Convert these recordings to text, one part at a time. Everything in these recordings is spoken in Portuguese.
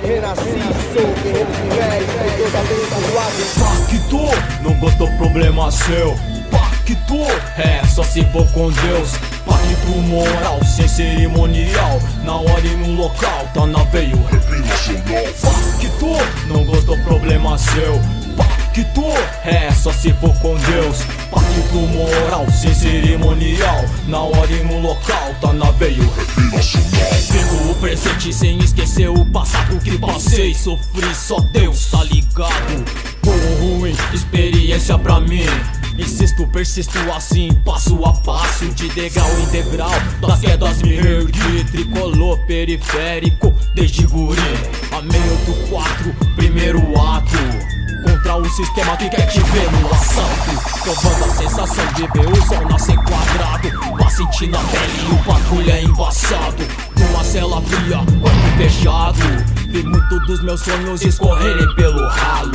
renasci, sou guerreiro de velho, totalmente suave. Pacto, não gostou, problema seu. Pacto, é só se for com Deus. Pacto moral, sem cerimonial, na hora e no local, tá na veia o rap nacional. Pacto, não gostou, problema seu. Pacto, é só se for com Deus. Pacto moral, sem cerimonial, na hora e no local, tá na veia o rap nacional. Vivo o presente sem esquecer o passado que passei. Sofri, só Deus tá ligado. Bom, ruim, experiência pra mim. Insisto, persisto assim, passo a passo, de degrau em degrau, das quedas me ergui. Tricolor periférico, desde guri, a meio do 4, primeiro ato, contra o sistema que quer te ver no assalto. Provando a sensação de ver o sol nascer quadrado, mas sentindo a pele e o bagulho é embaçado. Numa cela fria, quarto fechado, vi muito dos meus sonhos escorrerem pelo ralo.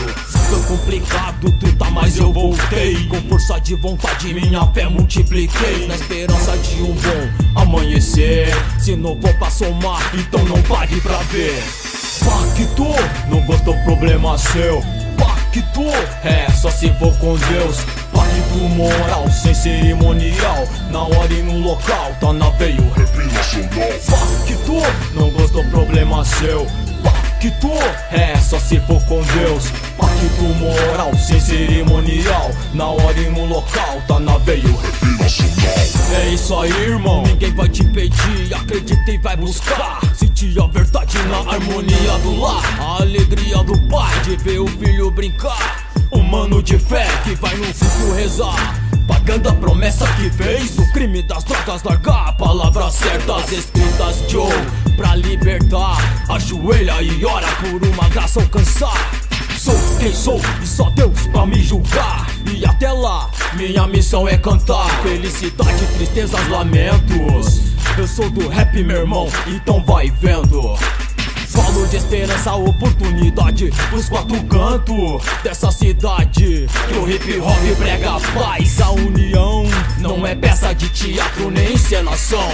Foi complicado, truta, mas eu voltei. Com força de vontade, minha fé multipliquei, na esperança de um bom amanhecer. Se não for pra somar, então não pare pra ver. Pacto, não gostou, problema seu. Pacto, é só se for com Deus. Pacto moral, sem cerimonial, na hora e no local, tá na veia o rap nacional. Pacto, não gostou, problema seu. Pacto, é só se for com Deus. Pacto moral, sem cerimonial, na hora e no local, tá na veia o rap nacional. É isso aí, irmão, ninguém vai te impedir, acredita e vai buscar. Sentir a verdade na harmonia do lar, a alegria do pai de ver o filho brincar. Um mano de fé que vai no culto rezar, pagando a promessa que fez. O crime das drogas largar, palavras certas escritas de ouro pra libertar. Ajoelha e ora por uma graça alcançar. Sou quem sou e só Deus pra me julgar. E até lá, minha missão é cantar felicidade, tristezas, lamentos. Eu sou do rap, meu irmão, então vai vendo. Falo de esperança, oportunidade pros quatro cantos dessa cidade, que o hip hop prega paz. A união não é peça de teatro nem encenação.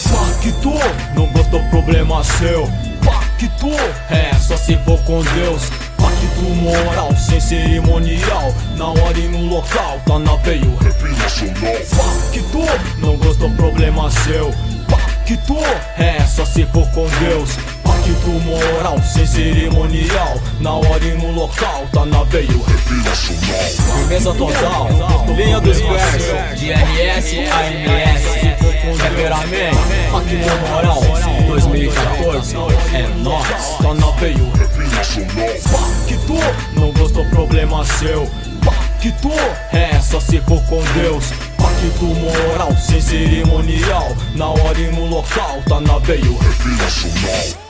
Pacto, não gostou, problema seu. Pacto, é só se for com Deus. Pacto moral, sem cerimonial, na hora e no local, tá na veia o rap nacional. Pacto, não gostou, problema seu. Pacto, é só se for com Deus. Pacto moral, sem cerimonial, na hora e no local, tá na veia o rap nacional. Firmeza total, linha dos versos, de RS a MS. Rapperamente, Pacto moral, 2014, é nóis. Tá na veia o rap nacional. Pacto, não gostou, problema seu. Pacto, é só se for com Deus. Pacto moral, sem cerimonial, na hora e no local, tá na veia o rap nacional.